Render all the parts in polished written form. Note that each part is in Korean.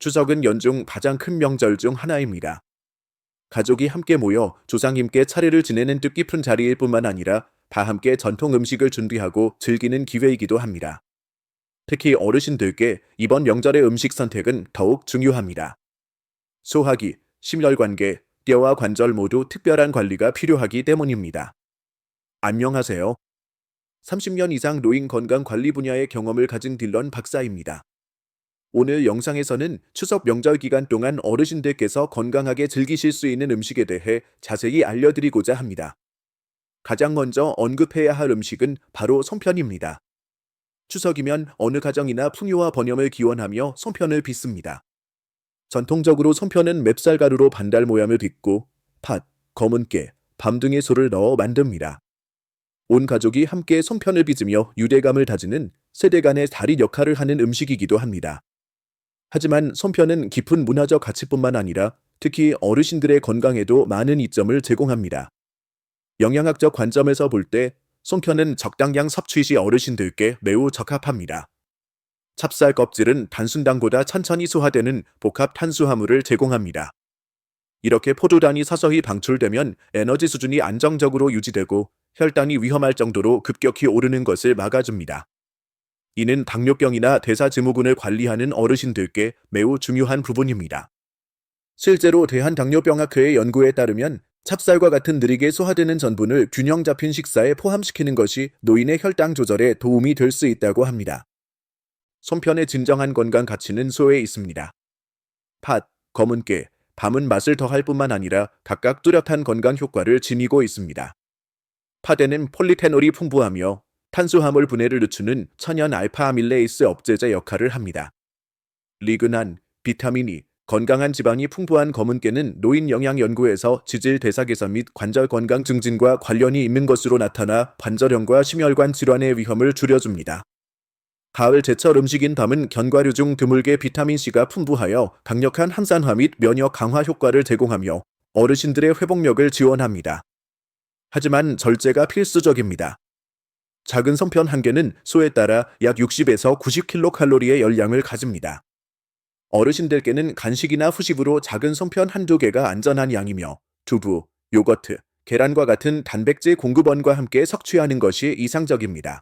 추석은 연중 가장 큰 명절 중 하나입니다. 가족이 함께 모여 조상님께 차례를 지내는 뜻깊은 자리일 뿐만 아니라 다 함께 전통 음식을 준비하고 즐기는 기회이기도 합니다. 특히 어르신들께 이번 명절의 음식 선택은 더욱 중요합니다. 소화기, 심혈관계, 뼈와 관절 모두 특별한 관리가 필요하기 때문입니다. 안녕하세요. 30년 이상 노인 건강 관리 분야의 경험을 가진 딜런 박사입니다. 오늘 영상에서는 추석 명절 기간 동안 어르신들께서 건강하게 즐기실 수 있는 음식에 대해 자세히 알려드리고자 합니다. 가장 먼저 언급해야 할 음식은 바로 송편입니다. 추석이면 어느 가정이나 풍요와 번영을 기원하며 송편을 빚습니다. 전통적으로 송편은 맵쌀가루로 반달 모양을 빚고 팥, 검은 깨, 밤 등의 소를 넣어 만듭니다. 온 가족이 함께 송편을 빚으며 유대감을 다지는 세대 간의 달인 역할을 하는 음식이기도 합니다. 하지만 송편은 깊은 문화적 가치뿐만 아니라 특히 어르신들의 건강에도 많은 이점을 제공합니다. 영양학적 관점에서 볼 때 송편은 적당량 섭취 시 어르신들께 매우 적합합니다. 찹쌀 껍질은 단순당보다 천천히 소화되는 복합 탄수화물을 제공합니다. 이렇게 포도당이 서서히 방출되면 에너지 수준이 안정적으로 유지되고 혈당이 위험할 정도로 급격히 오르는 것을 막아줍니다. 이는 당뇨병이나 대사증후군을 관리하는 어르신들께 매우 중요한 부분입니다. 실제로 대한당뇨병학회의 연구에 따르면 찹쌀과 같은 느리게 소화되는 전분을 균형 잡힌 식사에 포함시키는 것이 노인의 혈당 조절에 도움이 될 수 있다고 합니다. 송편의 진정한 건강 가치는 소에 있습니다. 팥, 검은 깨, 밤은 맛을 더할 뿐만 아니라 각각 뚜렷한 건강 효과를 지니고 있습니다. 팥에는 폴리페놀이 풍부하며 탄수화물 분해를 늦추는 천연 알파 아밀레이스 억제제 역할을 합니다. 리그난, 비타민 E, 건강한 지방이 풍부한 검은 깨는 노인 영양 연구에서 지질 대사 개선 및 관절 건강 증진과 관련이 있는 것으로 나타나 관절염과 심혈관 질환의 위험을 줄여줍니다. 가을 제철 음식인 밤은 견과류 중 드물게 비타민 C가 풍부하여 강력한 항산화 및 면역 강화 효과를 제공하며 어르신들의 회복력을 지원합니다. 하지만 절제가 필수적입니다. 작은 송편 한 개는 소에 따라 약 60에서 90kcal의 열량을 가집니다. 어르신들께는 간식이나 후식으로 작은 송편 한두 개가 안전한 양이며 두부, 요거트, 계란과 같은 단백질 공급원과 함께 섭취하는 것이 이상적입니다.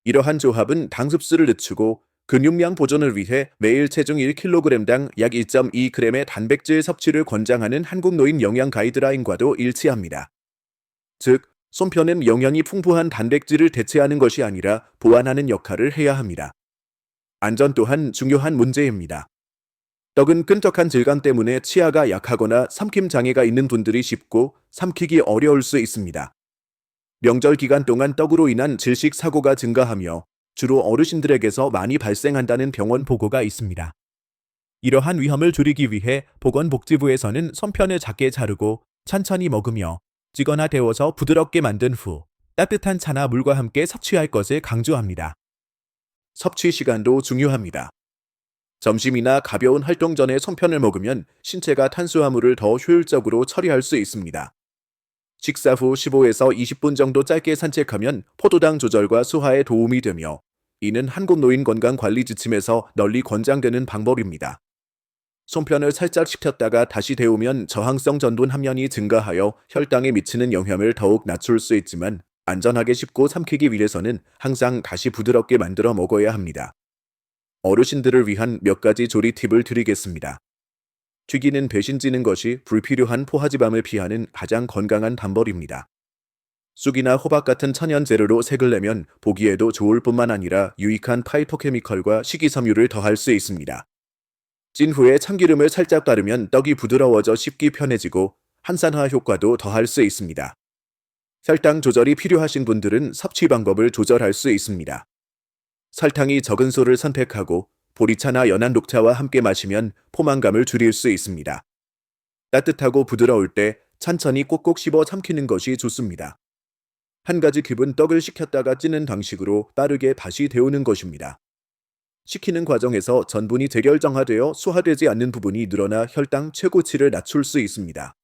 이러한 조합은 당 흡수를 늦추고 근육량 보존을 위해 매일 체중 1kg당 약 1.2g의 단백질 섭취를 권장하는 한국노인 영양 가이드라인과도 일치합니다. 즉, 송편은 영양이 풍부한 단백질을 대체하는 것이 아니라 보완하는 역할을 해야 합니다. 안전 또한 중요한 문제입니다. 떡은 끈적한 질감 때문에 치아가 약하거나 삼킴 장애가 있는 분들이 쉽고 삼키기 어려울 수 있습니다. 명절 기간 동안 떡으로 인한 질식 사고가 증가하며 주로 어르신들에게서 많이 발생한다는 병원 보고가 있습니다. 이러한 위험을 줄이기 위해 보건복지부에서는 송편을 작게 자르고 천천히 먹으며 찌거나 데워서 부드럽게 만든 후 따뜻한 차나 물과 함께 섭취할 것을 강조합니다. 섭취 시간도 중요합니다. 점심이나 가벼운 활동 전에 송편을 먹으면 신체가 탄수화물을 더 효율적으로 처리할 수 있습니다. 식사 후 15에서 20분 정도 짧게 산책하면 포도당 조절과 소화에 도움이 되며 이는 한국노인 건강 관리 지침에서 널리 권장되는 방법입니다. 송편을 살짝 식혔다가 다시 데우면 저항성 전분 함량이 증가하여 혈당에 미치는 영향을 더욱 낮출 수 있지만 안전하게 씹고 삼키기 위해서는 항상 다시 부드럽게 만들어 먹어야 합니다. 어르신들을 위한 몇 가지 조리 팁을 드리겠습니다. 튀기는 대신 찌는 것이 불필요한 포화지방을 피하는 가장 건강한 방법입니다. 쑥이나 호박 같은 천연 재료로 색을 내면 보기에도 좋을 뿐만 아니라 유익한 파이토케미컬과 식이섬유를 더할 수 있습니다. 찐 후에 참기름을 살짝 바르면 떡이 부드러워져 씹기 편해지고 항산화 효과도 더할 수 있습니다. 혈당 조절이 필요하신 분들은 섭취 방법을 조절할 수 있습니다. 설탕이 적은 소를 선택하고 보리차나 연한 녹차와 함께 마시면 포만감을 줄일 수 있습니다. 따뜻하고 부드러울 때 천천히 꼭꼭 씹어 삼키는 것이 좋습니다. 한 가지 팁은 떡을 식혔다가 찌는 방식으로 빠르게 다시 데우는 것입니다. 식히는 과정에서 전분이 재결정화되어 소화되지 않는 부분이 늘어나 혈당 최고치를 낮출 수 있습니다.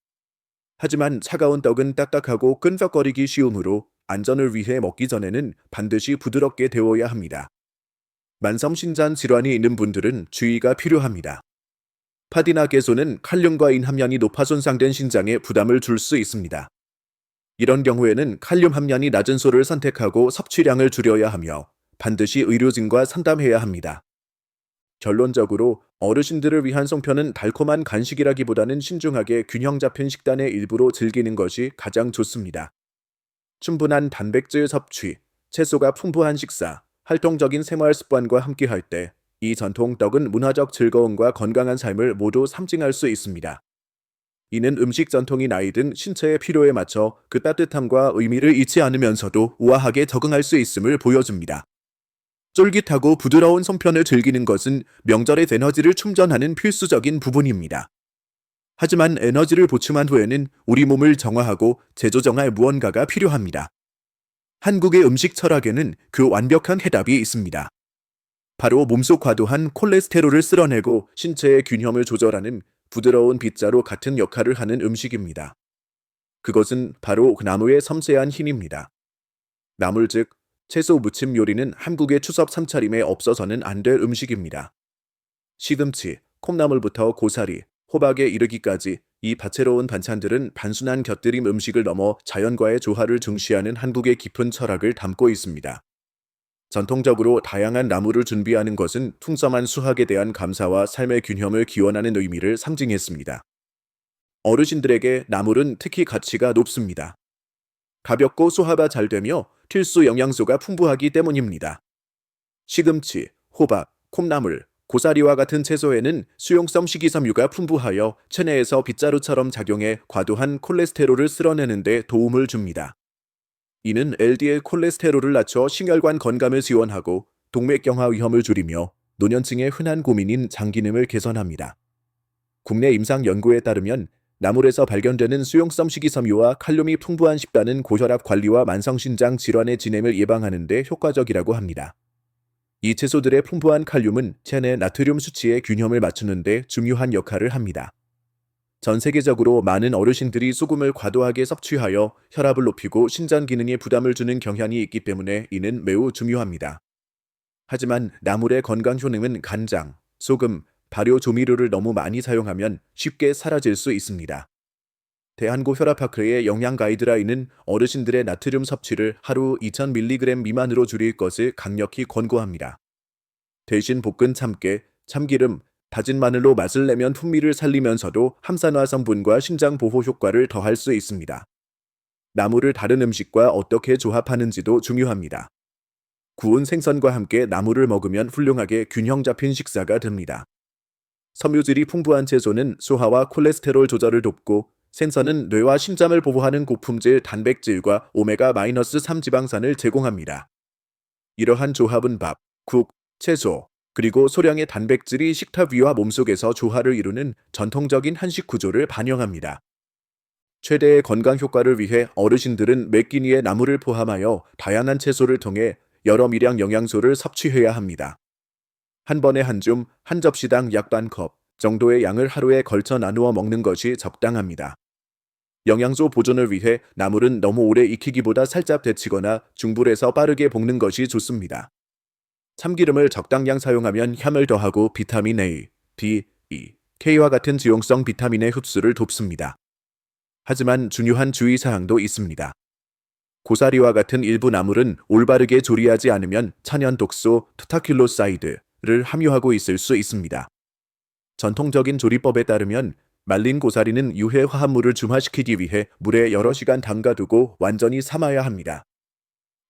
하지만 차가운 떡은 딱딱하고 끈적거리기 쉬우므로 안전을 위해 먹기 전에는 반드시 부드럽게 데워야 합니다. 만성신장 질환이 있는 분들은 주의가 필요합니다. 팥이나 깨소는 칼륨과 인 함량이 높아 손상된 신장에 부담을 줄 수 있습니다. 이런 경우에는 칼륨 함량이 낮은 소를 선택하고 섭취량을 줄여야 하며 반드시 의료진과 상담해야 합니다. 결론적으로 어르신들을 위한 송편은 달콤한 간식이라기보다는 신중하게 균형 잡힌 식단의 일부로 즐기는 것이 가장 좋습니다. 충분한 단백질 섭취, 채소가 풍부한 식사, 활동적인 생활 습관과 함께할 때 이 전통 떡은 문화적 즐거움과 건강한 삶을 모두 상징할 수 있습니다. 이는 음식 전통이 나이든 신체의 필요에 맞춰 그 따뜻함과 의미를 잃지 않으면서도 우아하게 적응할 수 있음을 보여줍니다. 쫄깃하고 부드러운 송편을 즐기는 것은 명절의 에너지를 충전하는 필수적인 부분입니다. 하지만 에너지를 보충한 후에는 우리 몸을 정화하고 재조정할 무언가가 필요합니다. 한국의 음식 철학에는 그 완벽한 해답이 있습니다. 바로 몸속 과도한 콜레스테롤을 쓸어내고 신체의 균형을 조절하는 부드러운 빗자루 같은 역할을 하는 음식입니다. 그것은 바로 나무의 섬세한 힘입니다. 나물 즉 채소 무침 요리는 한국의 추석 삼차림에 없어서는 안 될 음식입니다. 시금치, 콩나물부터 고사리, 호박에 이르기까지 이 다채로운 반찬들은 단순한 곁들임 음식을 넘어 자연과의 조화를 중시하는 한국의 깊은 철학을 담고 있습니다. 전통적으로 다양한 나물을 준비하는 것은 풍성한 수확에 대한 감사와 삶의 균형을 기원하는 의미를 상징했습니다. 어르신들에게 나물은 특히 가치가 높습니다. 가볍고 소화가 잘 되며 필수 영양소가 풍부하기 때문입니다. 시금치, 호박, 콩나물, 고사리와 같은 채소에는 수용성 식이섬유가 풍부하여 체내에서 빗자루처럼 작용해 과도한 콜레스테롤을 쓸어내는 데 도움을 줍니다. 이는 LDL 콜레스테롤을 낮춰 심혈관 건강을 지원하고 동맥경화 위험을 줄이며 노년층의 흔한 고민인 장 기능을 개선합니다. 국내 임상 연구에 따르면 나물에서 발견되는 수용성 식이섬유와 칼륨이 풍부한 식단은 고혈압 관리와 만성신장 질환의 진행을 예방하는 데 효과적이라고 합니다. 이 채소들의 풍부한 칼륨은 체내 나트륨 수치의 균형을 맞추는 데 중요한 역할을 합니다. 전 세계적으로 많은 어르신들이 소금을 과도하게 섭취하여 혈압을 높이고 신장 기능에 부담을 주는 경향이 있기 때문에 이는 매우 중요합니다. 하지만 나물의 건강 효능은 간장, 소금, 발효 조미료를 너무 많이 사용하면 쉽게 사라질 수 있습니다. 대한고혈압학회의 영양 가이드라인은 어르신들의 나트륨 섭취를 하루 2000mg 미만으로 줄일 것을 강력히 권고합니다. 대신 볶은 참깨, 참기름, 다진 마늘로 맛을 내면 풍미를 살리면서도 함산화 성분과 신장 보호 효과를 더할 수 있습니다. 나물을 다른 음식과 어떻게 조합하는지도 중요합니다. 구운 생선과 함께 나물을 먹으면 훌륭하게 균형 잡힌 식사가 됩니다. 섬유질이 풍부한 채소는 소화와 콜레스테롤 조절을 돕고 생선은 뇌와 심장을 보호하는 고품질 단백질과 오메가-3 지방산을 제공합니다. 이러한 조합은 밥, 국, 채소, 그리고 소량의 단백질이 식탁 위와 몸속에서 조화를 이루는 전통적인 한식 구조를 반영합니다. 최대의 건강 효과를 위해 어르신들은 매 끼니의 나물을 포함하여 다양한 채소를 통해 여러 미량 영양소를 섭취해야 합니다. 한 번에 한 줌, 한 접시당 약 반 컵 정도의 양을 하루에 걸쳐 나누어 먹는 것이 적당합니다. 영양소 보존을 위해 나물은 너무 오래 익히기보다 살짝 데치거나 중불에서 빠르게 볶는 것이 좋습니다. 참기름을 적당량 사용하면 향을 더하고 비타민 A, D, E, K와 같은 지용성 비타민의 흡수를 돕습니다. 하지만 중요한 주의사항도 있습니다. 고사리와 같은 일부 나물은 올바르게 조리하지 않으면 천연 독소 투타킬로사이드를 함유하고 있을 수 있습니다. 전통적인 조리법에 따르면 말린 고사리는 유해 화합물을 중화시키기 위해 물에 여러 시간 담가두고 완전히 삶아야 합니다.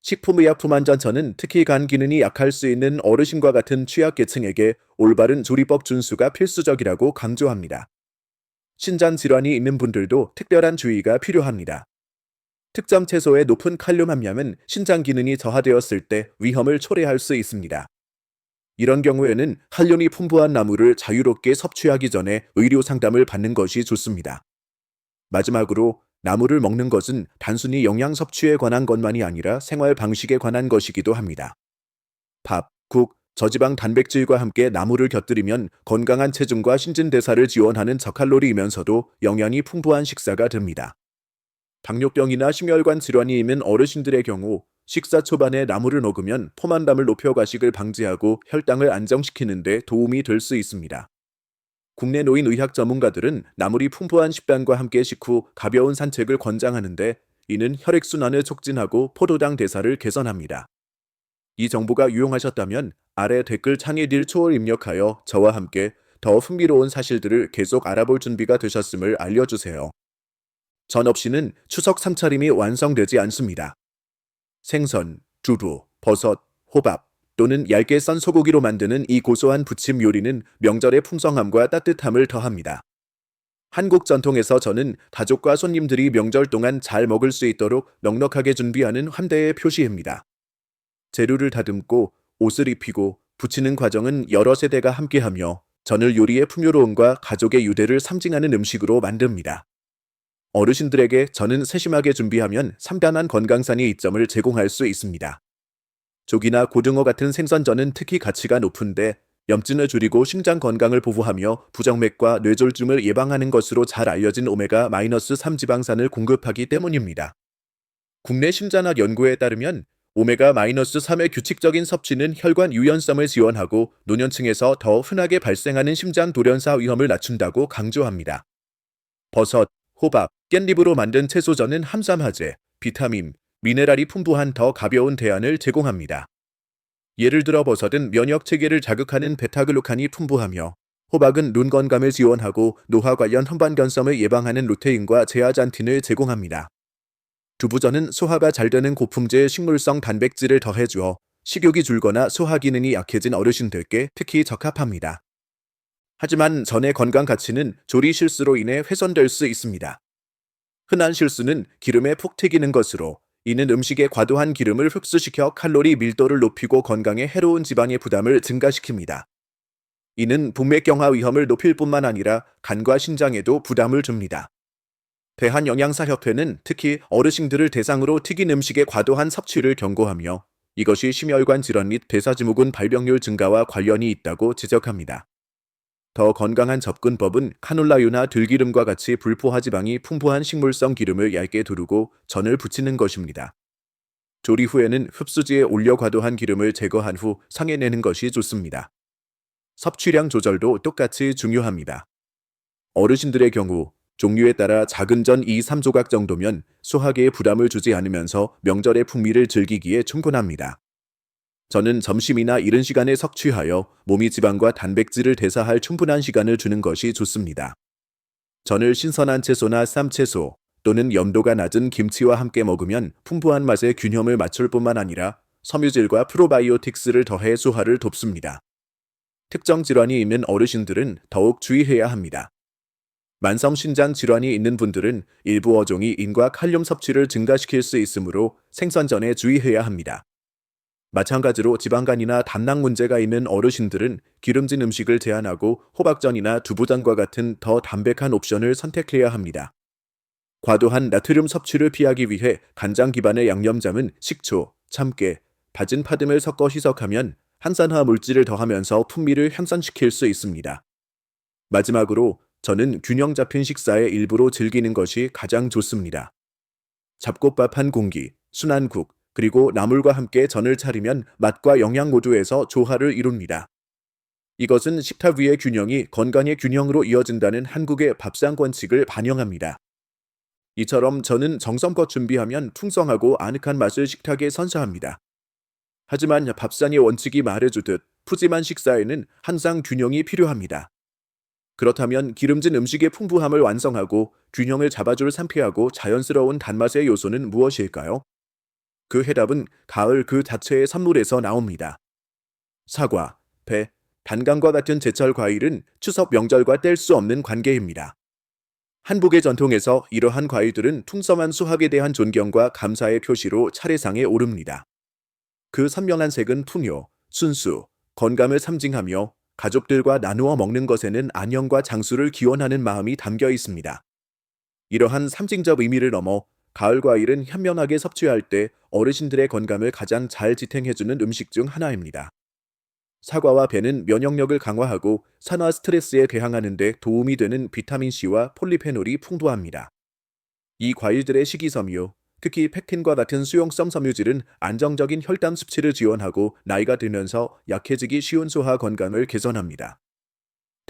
식품의약품안전처는 특히 간 기능이 약할 수 있는 어르신과 같은 취약계층에게 올바른 조리법 준수가 필수적이라고 강조합니다. 신장 질환이 있는 분들도 특별한 주의가 필요합니다. 특정 채소의 높은 칼륨 함량은 신장 기능이 저하되었을 때 위험을 초래할 수 있습니다. 이런 경우에는 칼륨이 풍부한 나물을 자유롭게 섭취하기 전에 의료 상담을 받는 것이 좋습니다. 마지막으로 나물을 먹는 것은 단순히 영양 섭취에 관한 것만이 아니라 생활 방식에 관한 것이기도 합니다. 밥, 국, 저지방 단백질과 함께 나물을 곁들이면 건강한 체중과 신진대사를 지원하는 저칼로리이면서도 영양이 풍부한 식사가 됩니다. 당뇨병이나 심혈관 질환이 있는 어르신들의 경우 식사 초반에 나물을 먹으면 포만감을 높여 과식을 방지하고 혈당을 안정시키는 데 도움이 될 수 있습니다. 국내 노인의학 전문가들은 나물이 풍부한 식단과 함께 식후 가벼운 산책을 권장하는데, 이는 혈액순환을 촉진하고 포도당 대사를 개선합니다. 이 정보가 유용하셨다면 아래 댓글 창에 닐 초를 입력하여 저와 함께 더 흥미로운 사실들을 계속 알아볼 준비가 되셨음을 알려주세요. 전 없이는 추석 삼차림이 완성되지 않습니다. 생선, 두부, 버섯, 호박 또는 얇게 썬 소고기로 만드는 이 고소한 부침 요리는 명절의 풍성함과 따뜻함을 더합니다. 한국 전통에서 저는 가족과 손님들이 명절 동안 잘 먹을 수 있도록 넉넉하게 준비하는 환대의 표시입니다. 재료를 다듬고 옷을 입히고 부치는 과정은 여러 세대가 함께하며 전을 요리의 풍요로움과 가족의 유대를 상징하는 음식으로 만듭니다. 어르신들에게 저는 세심하게 준비하면 삼단한 건강상의 이점을 제공할 수 있습니다. 조기나 고등어 같은 생선전은 특히 가치가 높은데, 염증을 줄이고 심장 건강을 보호하며 부정맥과 뇌졸중을 예방하는 것으로 잘 알려진 오메가-3 지방산을 공급하기 때문입니다. 국내 심장학 연구에 따르면 오메가-3의 규칙적인 섭취는 혈관 유연성을 지원하고 노년층에서 더 흔하게 발생하는 심장 돌연사 위험을 낮춘다고 강조합니다. 버섯, 호박, 깻잎으로 만든 채소전은 함삼화제, 비타민, 미네랄이 풍부한 더 가벼운 대안을 제공합니다. 예를 들어 버섯은 면역 체계를 자극하는 베타글루칸이 풍부하며, 호박은 눈 건강을 지원하고 노화 관련 현반견성을 예방하는 루테인과 제아잔틴을 제공합니다. 두부전은 소화가 잘 되는 고품질 식물성 단백질을 더해주어 식욕이 줄거나 소화 기능이 약해진 어르신들께 특히 적합합니다. 하지만 전의 건강 가치는 조리 실수로 인해 훼손될 수 있습니다. 흔한 실수는 기름에 푹 튀기는 것으로, 이는 음식의 과도한 기름을 흡수시켜 칼로리 밀도를 높이고 건강에 해로운 지방의 부담을 증가시킵니다. 이는 동맥경화 위험을 높일 뿐만 아니라 간과 신장에도 부담을 줍니다. 대한영양사협회는 특히 어르신들을 대상으로 튀긴 음식의 과도한 섭취를 경고하며, 이것이 심혈관 질환 및 대사증후군 발병률 증가와 관련이 있다고 지적합니다. 더 건강한 접근법은 카놀라유나 들기름과 같이 불포화 지방이 풍부한 식물성 기름을 얇게 두르고 전을 부치는 것입니다. 조리 후에는 흡수지에 올려 과도한 기름을 제거한 후 상해내는 것이 좋습니다. 섭취량 조절도 똑같이 중요합니다. 어르신들의 경우 종류에 따라 작은 전 2-3조각 정도면 소화기에 부담을 주지 않으면서 명절의 풍미를 즐기기에 충분합니다. 저는 점심이나 이른 시간에 섭취하여 몸이 지방과 단백질을 대사할 충분한 시간을 주는 것이 좋습니다. 전을 신선한 채소나 쌈채소 또는 염도가 낮은 김치와 함께 먹으면 풍부한 맛의 균형을 맞출 뿐만 아니라 섬유질과 프로바이오틱스를 더해 소화를 돕습니다. 특정 질환이 있는 어르신들은 더욱 주의해야 합니다. 만성신장 질환이 있는 분들은 일부 어종이 인과 칼륨 섭취를 증가시킬 수 있으므로 생선전에 주의해야 합니다. 마찬가지로 지방간이나 담낭 문제가 있는 어르신들은 기름진 음식을 제한하고 호박전이나 두부전과 같은 더 담백한 옵션을 선택해야 합니다. 과도한 나트륨 섭취를 피하기 위해 간장 기반의 양념장은 식초, 참깨, 다진 파 등을 섞어 희석하면 항산화 물질을 더하면서 풍미를 향상시킬 수 있습니다. 마지막으로 저는 균형 잡힌 식사의 일부로 즐기는 것이 가장 좋습니다. 잡곡밥 한 공기, 순한국, 그리고 나물과 함께 전을 차리면 맛과 영양 모두에서 조화를 이룹니다. 이것은 식탁 위의 균형이 건강의 균형으로 이어진다는 한국의 밥상 원칙을 반영합니다. 이처럼 저는 정성껏 준비하면 풍성하고 아늑한 맛을 식탁에 선사합니다. 하지만 밥상의 원칙이 말해주듯 푸짐한 식사에는 항상 균형이 필요합니다. 그렇다면 기름진 음식의 풍부함을 완성하고 균형을 잡아줄 상쾌하고 자연스러운 단맛의 요소는 무엇일까요? 그 해답은 가을 그 자체의 산물에서 나옵니다. 사과, 배, 단감과 같은 제철 과일은 추석 명절과 뗄 수 없는 관계입니다. 한국의 전통에서 이러한 과일들은 풍성한 수확에 대한 존경과 감사의 표시로 차례상에 오릅니다. 그 선명한 색은 풍요, 순수, 건강을 상징하며 가족들과 나누어 먹는 것에는 안녕과 장수를 기원하는 마음이 담겨 있습니다. 이러한 상징적 의미를 넘어 가을 과일은 현명하게 섭취할 때 어르신들의 건강을 가장 잘 지탱해주는 음식 중 하나입니다. 사과와 배는 면역력을 강화하고 산화 스트레스에 대항하는 데 도움이 되는 비타민C와 폴리페놀이 풍부합니다. 이 과일들의 식이섬유, 특히 펙틴과 같은 수용성 섬유질은 안정적인 혈당 수치를 지원하고 나이가 들면서 약해지기 쉬운 소화 건강을 개선합니다.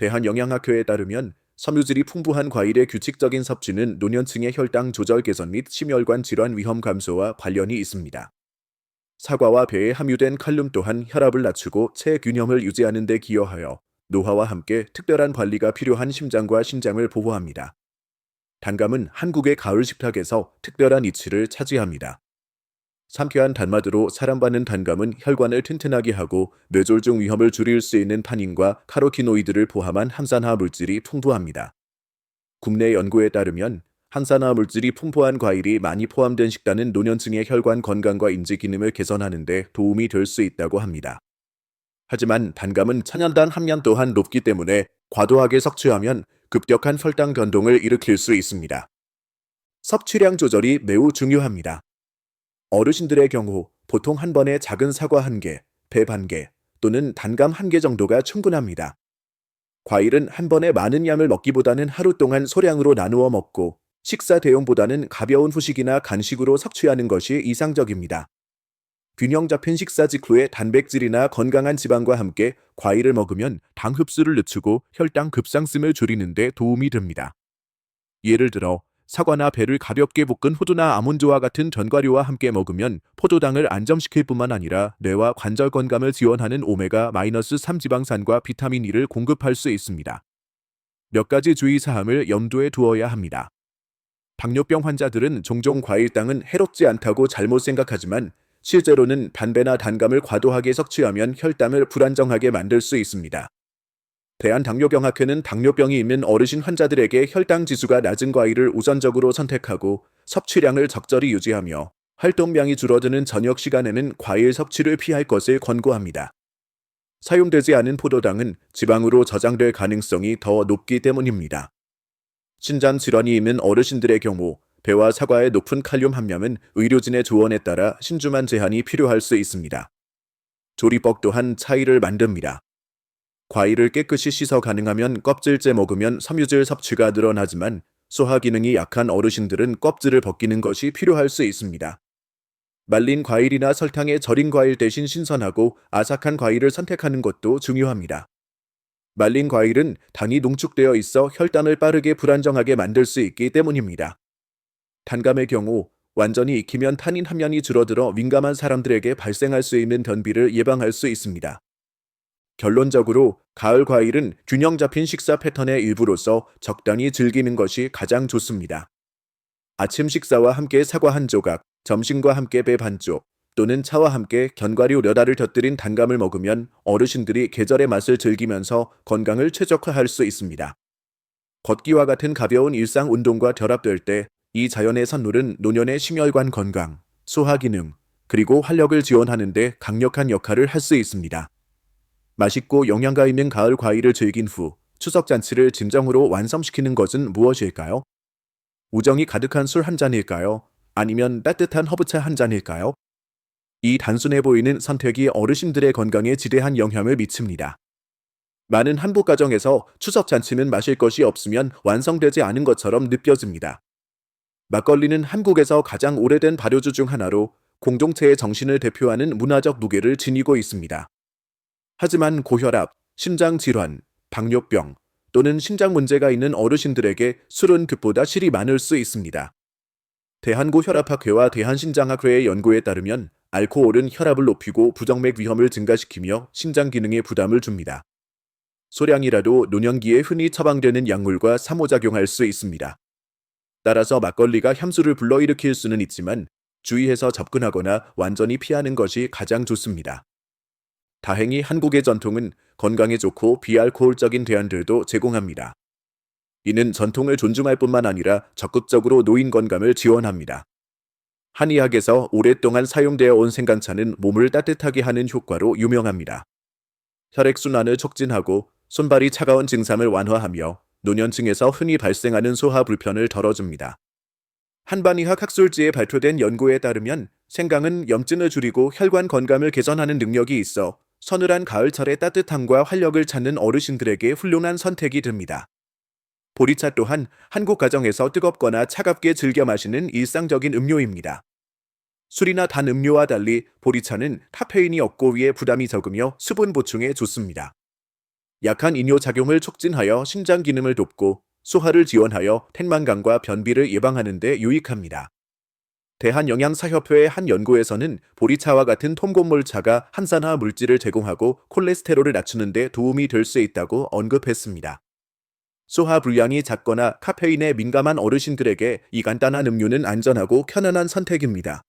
대한영양학회에 따르면 섬유질이 풍부한 과일의 규칙적인 섭취는 노년층의 혈당 조절 개선 및 심혈관 질환 위험 감소와 관련이 있습니다. 사과와 배에 함유된 칼륨 또한 혈압을 낮추고 체균형을 유지하는 데 기여하여 노화와 함께 특별한 관리가 필요한 심장과 신장을 보호합니다. 단감은 한국의 가을 식탁에서 특별한 위치를 차지합니다. 상쾌한 단맛으로 사랑받는 단감은 혈관을 튼튼하게 하고 뇌졸중 위험을 줄일 수 있는 타닌과 카로티노이드를 포함한 항산화 물질이 풍부합니다. 국내 연구에 따르면 항산화 물질이 풍부한 과일이 많이 포함된 식단은 노년층의 혈관 건강과 인지 기능을 개선하는 데 도움이 될 수 있다고 합니다. 하지만 단감은 천연단 함량 또한 높기 때문에 과도하게 섭취하면 급격한 혈당 변동을 일으킬 수 있습니다. 섭취량 조절이 매우 중요합니다. 어르신들의 경우 보통 한 번에 작은 사과 1개, 배 반 개 또는 단감 1개 정도가 충분합니다. 과일은 한 번에 많은 양을 먹기보다는 하루 동안 소량으로 나누어 먹고 식사 대용보다는 가벼운 후식이나 간식으로 섭취하는 것이 이상적입니다. 균형 잡힌 식사 직후에 단백질이나 건강한 지방과 함께 과일을 먹으면 당 흡수를 늦추고 혈당 급상승을 줄이는 데 도움이 됩니다. 예를 들어 사과나 배를 가볍게 볶은 호두나 아몬드와 같은 견과류와 함께 먹으면 포도당을 안정시킬 뿐만 아니라 뇌와 관절 건강을 지원하는 오메가-3 지방산과 비타민 E를 공급할 수 있습니다. 몇 가지 주의사항을 염두에 두어야 합니다. 당뇨병 환자들은 종종 과일당은 해롭지 않다고 잘못 생각하지만 실제로는 반배나 단감을 과도하게 섭취하면 혈당을 불안정하게 만들 수 있습니다. 대한당뇨병학회는 당뇨병이 있는 어르신 환자들에게 혈당 지수가 낮은 과일을 우선적으로 선택하고 섭취량을 적절히 유지하며 활동량이 줄어드는 저녁 시간에는 과일 섭취를 피할 것을 권고합니다. 사용되지 않은 포도당은 지방으로 저장될 가능성이 더 높기 때문입니다. 신장 질환이 있는 어르신들의 경우 배와 사과의 높은 칼륨 함량은 의료진의 조언에 따라 신중한 제한이 필요할 수 있습니다. 조리법 또한 차이를 만듭니다. 과일을 깨끗이 씻어 가능하면 껍질째 먹으면 섬유질 섭취가 늘어나지만 소화 기능이 약한 어르신들은 껍질을 벗기는 것이 필요할 수 있습니다. 말린 과일이나 설탕에 절인 과일 대신 신선하고 아삭한 과일을 선택하는 것도 중요합니다. 말린 과일은 당이 농축되어 있어 혈당을 빠르게 불안정하게 만들 수 있기 때문입니다. 단감의 경우 완전히 익히면 타닌 함량이 줄어들어 민감한 사람들에게 발생할 수 있는 변비를 예방할 수 있습니다. 결론적으로 가을 과일은 균형 잡힌 식사 패턴의 일부로서 적당히 즐기는 것이 가장 좋습니다. 아침 식사와 함께 사과 한 조각, 점심과 함께 배 반쪽, 또는 차와 함께 견과류 몇 알을 곁들인 단감을 먹으면 어르신들이 계절의 맛을 즐기면서 건강을 최적화할 수 있습니다. 걷기와 같은 가벼운 일상 운동과 결합될 때 이 자연의 선물은 노년의 심혈관 건강, 소화 기능, 그리고 활력을 지원하는 데 강력한 역할을 할 수 있습니다. 맛있고 영양가 있는 가을 과일을 즐긴 후 추석 잔치를 진정으로 완성시키는 것은 무엇일까요? 우정이 가득한 술 한 잔일까요? 아니면 따뜻한 허브차 한 잔일까요? 이 단순해 보이는 선택이 어르신들의 건강에 지대한 영향을 미칩니다. 많은 한국 가정에서 추석 잔치는 마실 것이 없으면 완성되지 않은 것처럼 느껴집니다. 막걸리는 한국에서 가장 오래된 발효주 중 하나로 공동체의 정신을 대표하는 문화적 무게를 지니고 있습니다. 하지만 고혈압, 심장질환, 당뇨병 또는 신장 문제가 있는 어르신들에게 술은 그보다 실이 많을 수 있습니다. 대한고혈압학회와 대한신장학회의 연구에 따르면 알코올은 혈압을 높이고 부정맥 위험을 증가시키며 신장 기능에 부담을 줍니다. 소량이라도 노년기에 흔히 처방되는 약물과 상호작용할 수 있습니다. 따라서 막걸리가 향수를 불러일으킬 수는 있지만 주의해서 접근하거나 완전히 피하는 것이 가장 좋습니다. 다행히 한국의 전통은 건강에 좋고 비알코올적인 대안들도 제공합니다. 이는 전통을 존중할 뿐만 아니라 적극적으로 노인 건강을 지원합니다. 한의학에서 오랫동안 사용되어 온 생강차는 몸을 따뜻하게 하는 효과로 유명합니다. 혈액순환을 촉진하고 손발이 차가운 증상을 완화하며 노년층에서 흔히 발생하는 소화 불편을 덜어줍니다. 한반의학 학술지에 발표된 연구에 따르면 생강은 염증을 줄이고 혈관 건강을 개선하는 능력이 있어 서늘한 가을철의 따뜻함과 활력을 찾는 어르신들에게 훌륭한 선택이 됩니다. 보리차 또한 한국 가정에서 뜨겁거나 차갑게 즐겨 마시는 일상적인 음료입니다. 술이나 단 음료와 달리 보리차는 카페인이 없고 위에 부담이 적으며 수분 보충에 좋습니다. 약한 이뇨작용을 촉진하여 신장 기능을 돕고 소화를 지원하여 텐만감과 변비를 예방하는 데 유익합니다. 대한영양사협회의 한 연구에서는 보리차와 같은 톰곤물차가 항산화 물질을 제공하고 콜레스테롤을 낮추는 데 도움이 될 수 있다고 언급했습니다. 소화 불량이 작거나 카페인에 민감한 어르신들에게 이 간단한 음료는 안전하고 편안한 선택입니다.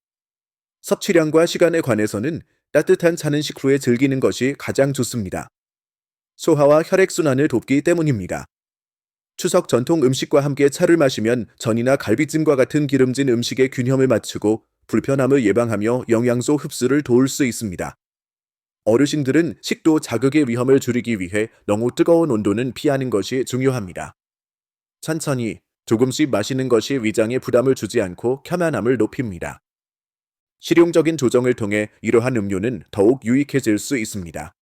섭취량과 시간에 관해서는 따뜻한 차는 식후에 즐기는 것이 가장 좋습니다. 소화와 혈액순환을 돕기 때문입니다. 추석 전통 음식과 함께 차를 마시면 전이나 갈비찜과 같은 기름진 음식의 균형을 맞추고 불편함을 예방하며 영양소 흡수를 도울 수 있습니다. 어르신들은 식도 자극의 위험을 줄이기 위해 너무 뜨거운 온도는 피하는 것이 중요합니다. 천천히 조금씩 마시는 것이 위장에 부담을 주지 않고 편안함을 높입니다. 실용적인 조정을 통해 이러한 음료는 더욱 유익해질 수 있습니다.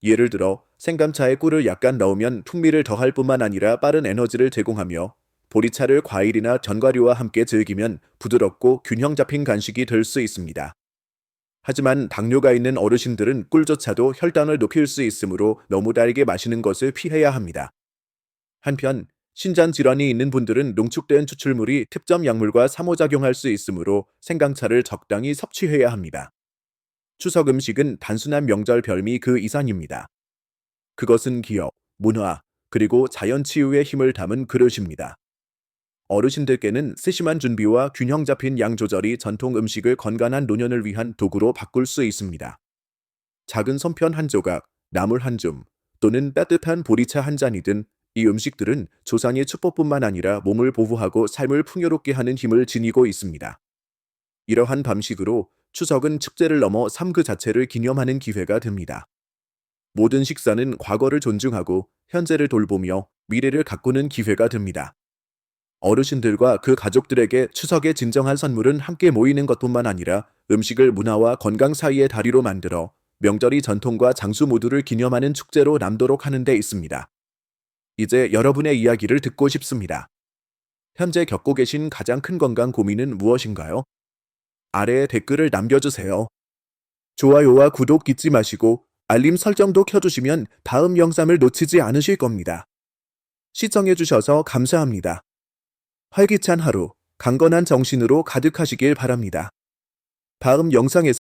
예를 들어 생감차에 꿀을 약간 넣으면 풍미를 더할 뿐만 아니라 빠른 에너지를 제공하며 보리차를 과일이나 견과류와 함께 즐기면 부드럽고 균형 잡힌 간식이 될 수 있습니다. 하지만 당뇨가 있는 어르신들은 꿀조차도 혈당을 높일 수 있으므로 너무 달게 마시는 것을 피해야 합니다. 한편 신장 질환이 있는 분들은 농축된 추출물이 특정 약물과 상호작용할 수 있으므로 생강차를 적당히 섭취해야 합니다. 추석 음식은 단순한 명절 별미 그 이상입니다. 그것은 기억, 문화, 그리고 자연 치유의 힘을 담은 그릇입니다. 어르신들께는 세심한 준비와 균형 잡힌 양 조절이 전통 음식을 건강한 노년을 위한 도구로 바꿀 수 있습니다. 작은 손편 한 조각, 나물 한 줌, 또는 따뜻한 보리차 한 잔이든 이 음식들은 조상의 축복뿐만 아니라 몸을 보호하고 삶을 풍요롭게 하는 힘을 지니고 있습니다. 이러한 밤식으로 추석은 축제를 넘어 삶 그 자체를 기념하는 기회가 됩니다. 모든 식사는 과거를 존중하고 현재를 돌보며 미래를 가꾸는 기회가 됩니다. 어르신들과 그 가족들에게 추석의 진정한 선물은 함께 모이는 것뿐만 아니라 음식을 문화와 건강 사이의 다리로 만들어 명절이 전통과 장수 모두를 기념하는 축제로 남도록 하는 데 있습니다. 이제 여러분의 이야기를 듣고 싶습니다. 현재 겪고 계신 가장 큰 건강 고민은 무엇인가요? 아래에 댓글을 남겨주세요. 좋아요와 구독 잊지 마시고 알림 설정도 켜주시면 다음 영상을 놓치지 않으실 겁니다. 시청해주셔서 감사합니다. 활기찬 하루, 강건한 정신으로 가득하시길 바랍니다. 다음 영상에서